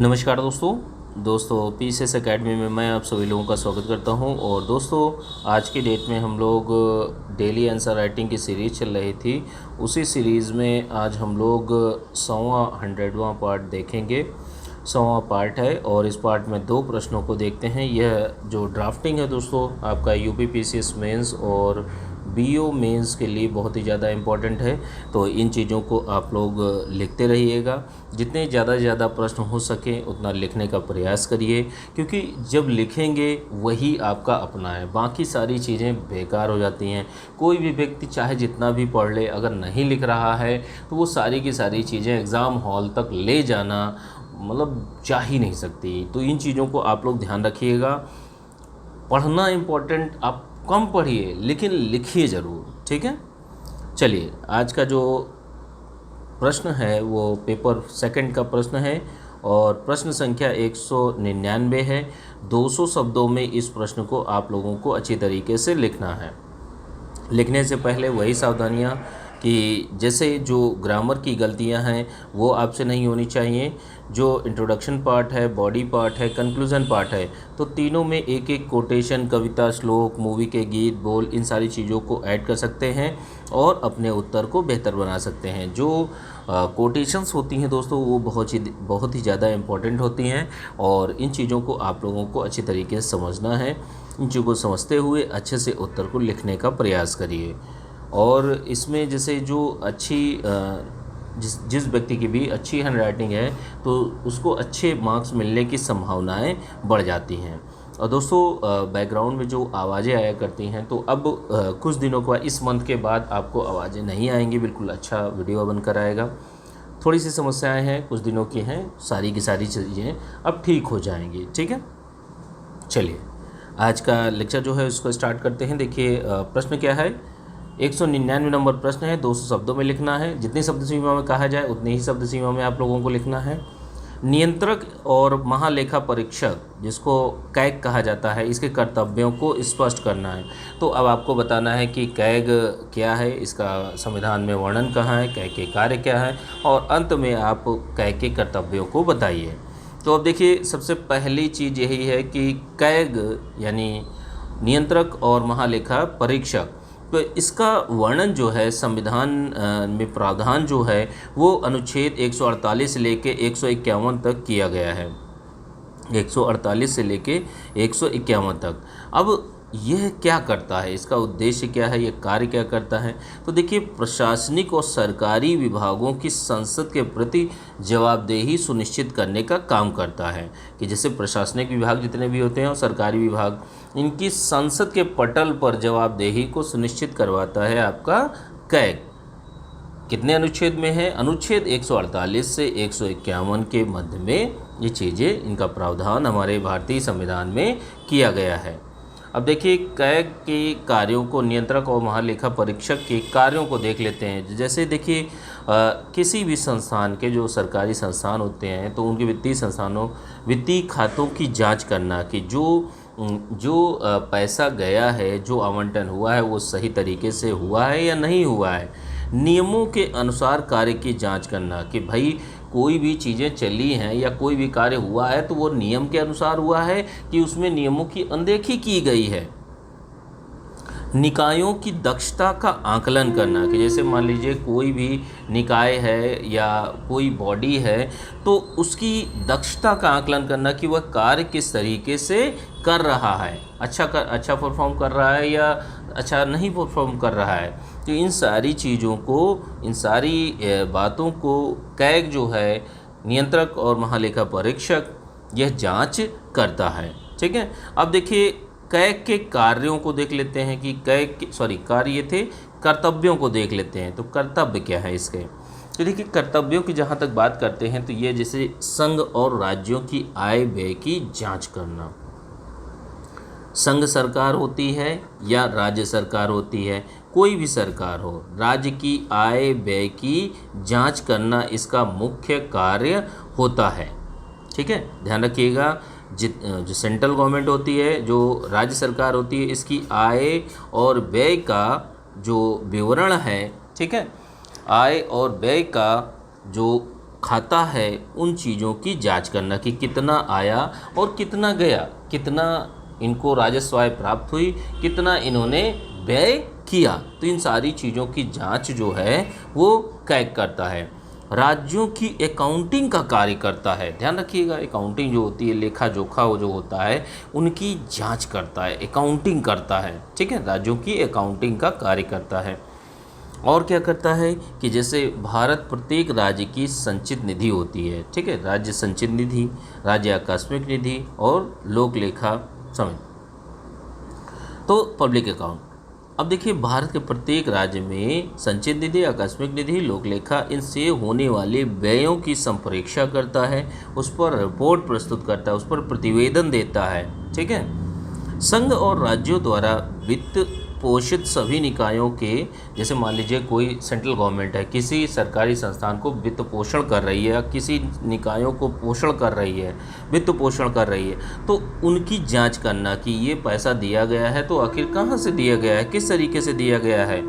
नमस्कार दोस्तों PCS academy में मैं आप सभी लोगों का स्वागत करता हूं। और दोस्तों आज की डेट में हम लोग डेली आंसर राइटिंग की सीरीज़ चल रही थी। उसी सीरीज़ में आज हम लोग 100वां पार्ट देखेंगे। 100वां पार्ट है और इस पार्ट में 2 प्रश्नों को देखते हैं। यह जो ड्राफ्टिंग है दोस्तों आपका यूपी पीसीएस मेंस और बीओ मेंस के लिए बहुत ही ज़्यादा इम्पॉर्टेंट है। तो इन चीज़ों को आप लोग लिखते रहिएगा। जितने ज़्यादा से ज़्यादा प्रश्न हो सके उतना लिखने का प्रयास करिए, क्योंकि जब लिखेंगे वही आपका अपना है, बाकी सारी चीज़ें बेकार हो जाती हैं। कोई भी व्यक्ति चाहे जितना भी पढ़ ले, अगर नहीं लिख रहा है तो वो सारी की सारी चीज़ें एग्ज़ाम हॉल तक ले जाना मतलब जा ही नहीं सकती। तो इन चीज़ों को आप लोग ध्यान रखिएगा। पढ़ना इम्पोर्टेंट, आप कम पढ़िए लेकिन लिखिए ज़रूर, ठीक है। चलिए आज का जो प्रश्न है वो पेपर सेकंड का प्रश्न है और प्रश्न संख्या 199 है। 200 शब्दों में इस प्रश्न को आप लोगों को अच्छी तरीके से लिखना है। लिखने से पहले वही सावधानियाँ कि जैसे जो ग्रामर की गलतियां हैं वो आपसे नहीं होनी चाहिए। जो इंट्रोडक्शन पार्ट है, बॉडी पार्ट है, कंक्लूज़न पार्ट है, तो तीनों में एक एक कोटेशन, कविता, श्लोक, मूवी के गीत, बोल, इन सारी चीज़ों को ऐड कर सकते हैं और अपने उत्तर को बेहतर बना सकते हैं। जो कोटेशंस होती हैं दोस्तों वो बहुत ही ज़्यादा इम्पॉर्टेंट होती हैं और इन चीज़ों को आप लोगों को अच्छी तरीके से समझना है। इन चीज़ों को समझते हुए अच्छे से उत्तर को लिखने का प्रयास करिए। और इसमें जैसे जो अच्छी जिस व्यक्ति की भी अच्छी हैंड राइटिंग है तो उसको अच्छे मार्क्स मिलने की संभावनाएं बढ़ जाती हैं। और दोस्तों बैकग्राउंड में जो आवाज़ें आया करती हैं तो अब कुछ दिनों के बाद, इस मंथ के बाद आपको आवाज़ें नहीं आएंगी, बिल्कुल अच्छा वीडियो बनकर आएगा। थोड़ी सी समस्याएं हैं, कुछ दिनों की हैं, सारी की सारी चीज़ें अब ठीक हो जाएंगी, ठीक है। चलिए आज का लेक्चर जो है उसको स्टार्ट करते हैं। देखिए प्रश्न क्या है। 199 नंबर प्रश्न है। 200 शब्दों में लिखना है। जितनी शब्द सीमा में कहा जाए उतनी ही शब्द सीमा में आप लोगों को लिखना है। नियंत्रक और महालेखा परीक्षक, जिसको कैग कहा जाता है, इसके कर्तव्यों को स्पष्ट करना है। तो अब आपको बताना है कि कैग क्या है, इसका संविधान में वर्णन कहाँ है, कैग के कार्य क्या है, और अंत में आप कैग के कर्तव्यों को बताइए। तो अब देखिए सबसे पहली चीज़ यही है कि कैग यानी नियंत्रक और महालेखा परीक्षक, तो इसका वर्णन जो है संविधान में प्रावधान जो है वो अनुच्छेद 148 से लेके 151 तक किया गया है। 148 से लेके 151 तक। अब यह क्या करता है, इसका उद्देश्य क्या है, यह कार्य क्या करता है। तो देखिए प्रशासनिक और सरकारी विभागों की संसद के प्रति जवाबदेही सुनिश्चित करने का काम करता है। कि जैसे प्रशासनिक विभाग जितने भी होते हैं और सरकारी विभाग, इनकी संसद के पटल पर जवाबदेही को सुनिश्चित करवाता है आपका कैग। कितने अनुच्छेद में है? अनुच्छेद 148 से 151 के मध्य में ये चीज़ें, इनका प्रावधान हमारे भारतीय संविधान में किया गया है। अब देखिए कैग के कार्यों को, नियंत्रक और महालेखा परीक्षक के कार्यों को देख लेते हैं। जैसे देखिए किसी भी संस्थान के, जो सरकारी संस्थान होते हैं, तो उनके वित्तीय खातों की जांच करना कि जो पैसा गया है, जो आवंटन हुआ है, वो सही तरीके से हुआ है या नहीं हुआ है। नियमों के अनुसार कार्य की जांच करना कि भाई कोई भी चीज़ें चली हैं या कोई भी कार्य हुआ है तो वो नियम के अनुसार हुआ है कि उसमें नियमों की अनदेखी की गई है। निकायों की दक्षता का आकलन करना कि जैसे मान लीजिए कोई भी निकाय है या कोई बॉडी है तो उसकी दक्षता का आकलन करना कि वह कार्य किस तरीके से कर रहा है, अच्छा परफॉर्म कर रहा है या अच्छा नहीं परफॉर्म कर रहा है। तो इन सारी चीज़ों को, इन सारी बातों को कैग जो है, नियंत्रक और महालेखा परीक्षक, यह जांच करता है, ठीक है। अब देखिए कैग के कार्यों को देख लेते हैं कि कार्य थे, कर्तव्यों को देख लेते हैं। तो कर्तव्य क्या है इसके। तो देखिए कर्तव्यों की जहाँ तक बात करते हैं तो ये जैसे संघ और राज्यों की आय व्यय की जांच करना। संघ सरकार होती है या राज्य सरकार होती है, कोई भी सरकार हो, राज्य की आय व्यय की जांच करना इसका मुख्य कार्य होता है, ठीक है। ध्यान रखिएगा जो सेंट्रल गवर्नमेंट होती है, जो राज्य सरकार होती है, इसकी आय और व्यय का जो विवरण है, ठीक है, आय और व्यय का जो खाता है उन चीज़ों की जांच करना कि कितना आया और कितना गया, कितना इनको राजस्व आय प्राप्त हुई, कितना इन्होंने व्यय किया। तो इन सारी चीज़ों की जांच जो है वो कैग करता है। राज्यों की अकाउंटिंग का कार्य करता है। ध्यान रखिएगा, अकाउंटिंग जो होती है, लेखा जोखा वो जो होता है उनकी जांच करता है, अकाउंटिंग करता है। ठीक है, राज्यों की अकाउंटिंग का कार्य करता है। और क्या करता है कि जैसे भारत प्रत्येक राज्य की संचित निधि होती है। ठीक है, राज्य संचित निधि, राज्य आकस्मिक निधि और लोक लेखा समिति, तो पब्लिक अकाउंट। अब देखिए, भारत के प्रत्येक राज्य में संचित निधि, आकस्मिक निधि, लोकलेखा, इनसे होने वाले व्ययों की संप्रेक्षा करता है, उस पर रिपोर्ट प्रस्तुत करता है, उस पर प्रतिवेदन देता है। ठीक है, संघ और राज्यों द्वारा वित्त पोषित सभी निकायों के, जैसे मान लीजिए कोई सेंट्रल गवर्नमेंट है, किसी सरकारी संस्थान को वित्त पोषण कर रही है या किसी निकायों को पोषण कर रही है, वित्त पोषण कर रही है, तो उनकी जांच करना कि ये पैसा दिया गया है तो आखिर कहाँ से दिया गया है, किस तरीके से दिया गया है।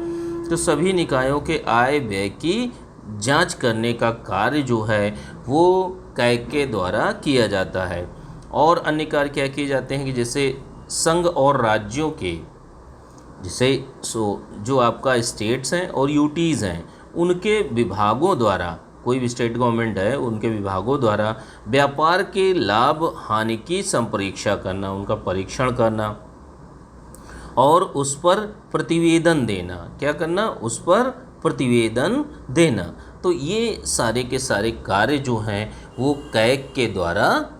तो सभी निकायों के आय व्यय की जांच करने का कार्य जो है वो कैग के द्वारा किया जाता है। और अन्य कार्य क्या किए जाते हैं कि जैसे संघ और राज्यों के, जैसे जो आपका स्टेट्स हैं और यूटीज़ हैं, उनके विभागों द्वारा, कोई भी स्टेट गवर्नमेंट है उनके विभागों द्वारा व्यापार के लाभ हानि की संपरीक्षा करना, उनका परीक्षण करना और उस पर प्रतिवेदन देना। क्या करना? उस पर प्रतिवेदन देना। तो ये सारे के सारे कार्य जो हैं वो कैग के द्वारा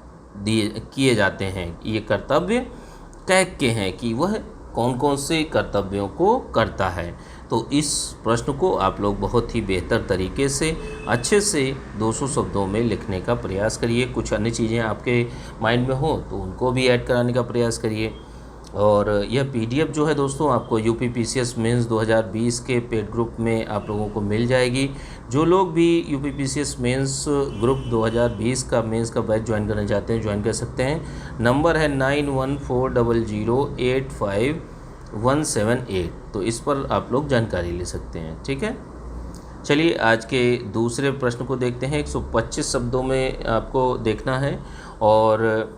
किए जाते हैं। ये कर्तव्य कैग के हैं कि वह कौन कौन से कर्तव्यों को करता है। तो इस प्रश्न को आप लोग बहुत ही बेहतर तरीके से अच्छे से 200 शब्दों में लिखने का प्रयास करिए। कुछ अन्य चीज़ें आपके माइंड में हो तो उनको भी ऐड कराने का प्रयास करिए। और यह पीडीएफ जो है दोस्तों आपको यूपी पीसीएस मेंस 2020 के पेड ग्रुप में आप लोगों को मिल जाएगी। जो लोग भी यूपी पीसीएस मेंस ग्रुप 2020 का मेंस का बैच ज्वाइन करना चाहते हैं ज्वाइन कर सकते हैं। नंबर है 9140085178। तो इस पर आप लोग जानकारी ले सकते हैं। ठीक है, चलिए आज के दूसरे प्रश्न को देखते हैं। 125 शब्दों में आपको देखना है और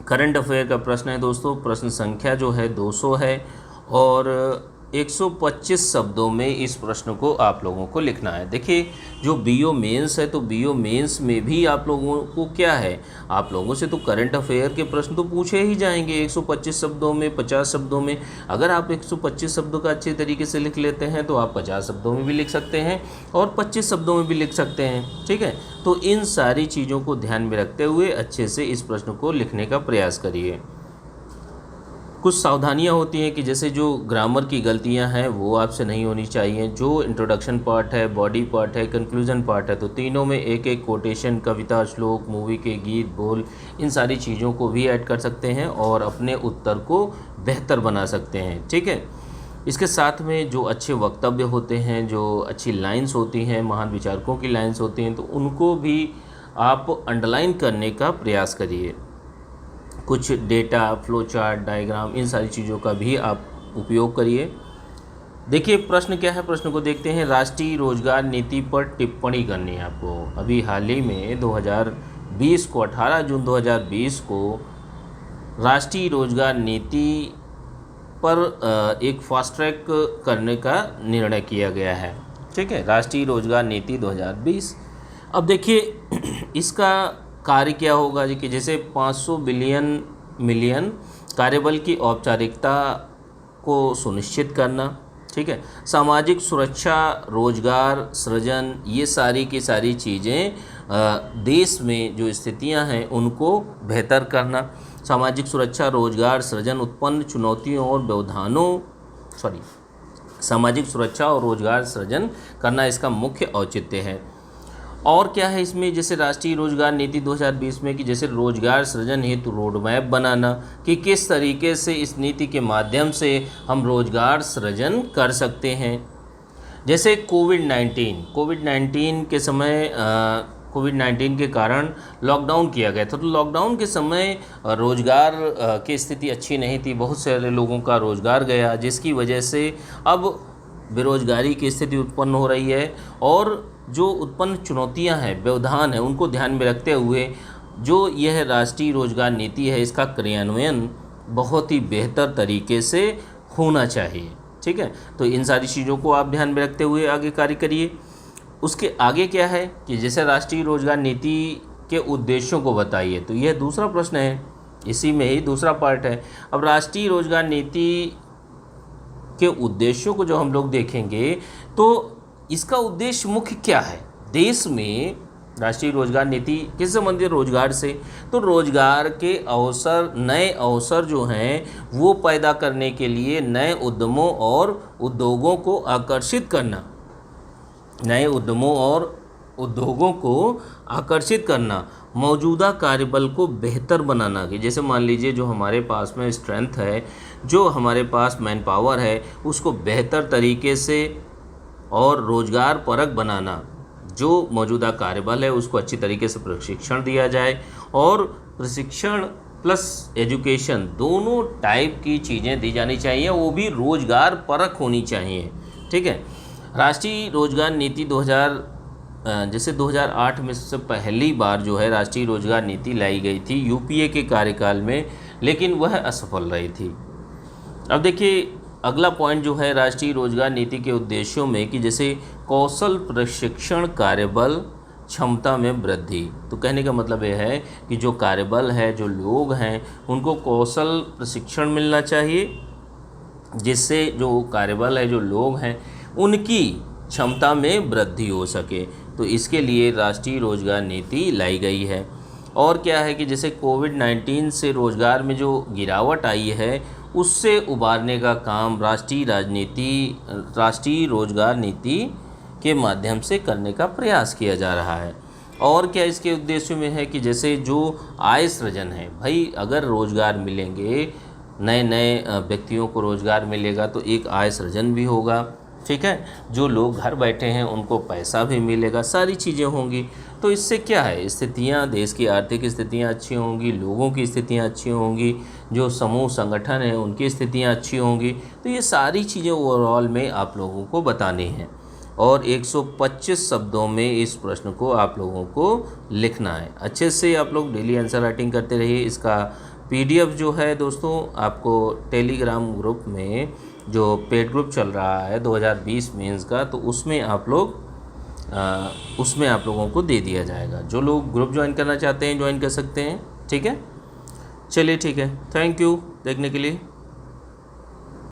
करंट अफेयर का प्रश्न है दोस्तों। प्रश्न संख्या जो है 200 है और 125 शब्दों में इस प्रश्न को आप लोगों को लिखना है। देखिए, जो बीओ मेंस है तो बीओ मेंस में भी आप लोगों को क्या है, आप लोगों से तो करंट अफेयर के प्रश्न तो पूछे ही जाएंगे 125 शब्दों में, 50 शब्दों में। अगर आप 125 शब्दों का अच्छे तरीके से लिख लेते हैं तो आप 50 शब्दों में भी लिख सकते हैं और 25 शब्दों में भी लिख सकते हैं। ठीक है, तो इन सारी चीज़ों को ध्यान में रखते हुए अच्छे से इस प्रश्न को लिखने का प्रयास करिए। कुछ सावधानियां होती हैं कि जैसे जो ग्रामर की गलतियां हैं वो आपसे नहीं होनी चाहिए। जो इंट्रोडक्शन पार्ट है, बॉडी पार्ट है, कंक्लूजन पार्ट है, तो तीनों में एक एक कोटेशन, कविता, श्लोक, मूवी के गीत, बोल, इन सारी चीज़ों को भी ऐड कर सकते हैं और अपने उत्तर को बेहतर बना सकते हैं। ठीक है, इसके साथ में जो अच्छे वक्तव्य होते हैं, जो अच्छी लाइन्स होती हैं, महान विचारकों की लाइन्स होती हैं, तो उनको भी आप अंडरलाइन करने का प्रयास करिए। कुछ डेटा, फ्लो चार्ट, डायग्राम, इन सारी चीज़ों का भी आप उपयोग करिए। देखिए प्रश्न क्या है, प्रश्न को देखते हैं। राष्ट्रीय रोजगार नीति पर टिप्पणी करनी है आपको। अभी हाल ही में 2020 को 18 जून 2020 को राष्ट्रीय रोजगार नीति पर एक फास्ट ट्रैक करने का निर्णय किया गया है। ठीक है, राष्ट्रीय रोजगार नीति 2020। अब देखिए इसका कार्य क्या होगा जी कि जैसे 500 मिलियन कार्यबल की औपचारिकता को सुनिश्चित करना। ठीक है, सामाजिक सुरक्षा, रोजगार सृजन, ये सारी की सारी चीज़ें देश में जो स्थितियां हैं उनको बेहतर करना। सामाजिक सुरक्षा, रोजगार सृजन, उत्पन्न चुनौतियों और व्यवधानों सामाजिक सुरक्षा और रोजगार सृजन करना इसका मुख्य औचित्य है। और क्या है इसमें, जैसे राष्ट्रीय रोजगार नीति 2020 में कि जैसे रोजगार सृजन हेतु रोड मैप बनाना कि किस तरीके से इस नीति के माध्यम से हम रोजगार सृजन कर सकते हैं। जैसे कोविड-19 के समय कोविड-19 के कारण लॉकडाउन किया गया था, तो लॉकडाउन के समय रोजगार की स्थिति अच्छी नहीं थी, बहुत सारे लोगों का रोजगार गया, जिसकी वजह से अब बेरोजगारी की स्थिति उत्पन्न हो रही है और जो उत्पन्न चुनौतियां हैं, व्यवधान है, उनको ध्यान में रखते हुए जो यह राष्ट्रीय रोजगार नीति है इसका क्रियान्वयन बहुत ही बेहतर तरीके से होना चाहिए। ठीक है, तो इन सारी चीज़ों को आप ध्यान में रखते हुए आगे कार्य करिए। उसके आगे क्या है कि जैसे राष्ट्रीय रोजगार नीति के उद्देश्यों को बताइए, तो यह दूसरा प्रश्न है, इसी में ही दूसरा पार्ट है। अब राष्ट्रीय रोजगार नीति के उद्देश्यों को जो हम लोग देखेंगे तो इसका उद्देश्य मुख्य क्या है। देश में राष्ट्रीय रोजगार नीति किस संबंधित, रोजगार से, तो रोजगार के अवसर, नए अवसर जो हैं वो पैदा करने के लिए नए उद्यमों और उद्योगों को आकर्षित करना, नए उद्यमों और उद्योगों को आकर्षित करना, मौजूदा कार्यबल को बेहतर बनाना। कि जैसे मान लीजिए जो हमारे पास में स्ट्रेंथ है, जो हमारे पास मैन पावर है, उसको बेहतर तरीके से और रोजगार परक बनाना। जो मौजूदा कार्यबल है उसको अच्छी तरीके से प्रशिक्षण दिया जाए, और प्रशिक्षण प्लस एजुकेशन दोनों टाइप की चीज़ें दी जानी चाहिए, वो भी रोजगार परक होनी चाहिए। ठीक है, राष्ट्रीय रोजगार नीति 2008 में से पहली बार जो है राष्ट्रीय रोजगार नीति लाई गई थी यूपीए के कार्यकाल में, लेकिन वह असफल रही थी। अब देखिए अगला पॉइंट जो है राष्ट्रीय रोजगार नीति के उद्देश्यों में, कि जैसे कौशल प्रशिक्षण कार्यबल क्षमता में वृद्धि। तो कहने का मतलब यह है कि जो कार्यबल है, जो लोग हैं, उनको कौशल प्रशिक्षण मिलना चाहिए, जिससे जो कार्यबल है, जो लोग हैं, उनकी क्षमता में वृद्धि हो सके। तो इसके लिए राष्ट्रीय रोजगार नीति लाई गई है। और क्या है कि जैसे कोविड-19 से रोजगार में जो गिरावट आई है उससे उबारने का काम राष्ट्रीय रोजगार नीति के माध्यम से करने का प्रयास किया जा रहा है। और क्या इसके उद्देश्य में है कि जैसे जो आय सृजन है, भाई अगर रोजगार मिलेंगे, नए नए व्यक्तियों को रोजगार मिलेगा तो एक आय सृजन भी होगा। ठीक है, जो लोग घर बैठे हैं उनको पैसा भी मिलेगा, सारी चीज़ें होंगी। तो इससे क्या है, स्थितियाँ, देश की आर्थिक स्थितियाँ अच्छी होंगी, लोगों की स्थितियाँ अच्छी होंगी, जो समूह संगठन हैं उनकी स्थितियाँ अच्छी होंगी। तो ये सारी चीज़ें ओवरऑल में आप लोगों को बतानी हैं, और 125 शब्दों में इस प्रश्न को आप लोगों को लिखना है। अच्छे से आप लोग डेली आंसर राइटिंग करते रहिए। इसका PDF जो है दोस्तों आपको टेलीग्राम ग्रुप में, जो पेड ग्रुप चल रहा है 2020 मेंस का, तो उसमें आप लोगों को दे दिया जाएगा। जो लोग ग्रुप ज्वाइन करना चाहते हैं ज्वाइन कर सकते हैं। ठीक है, चलिए ठीक है, थैंक यू देखने के लिए।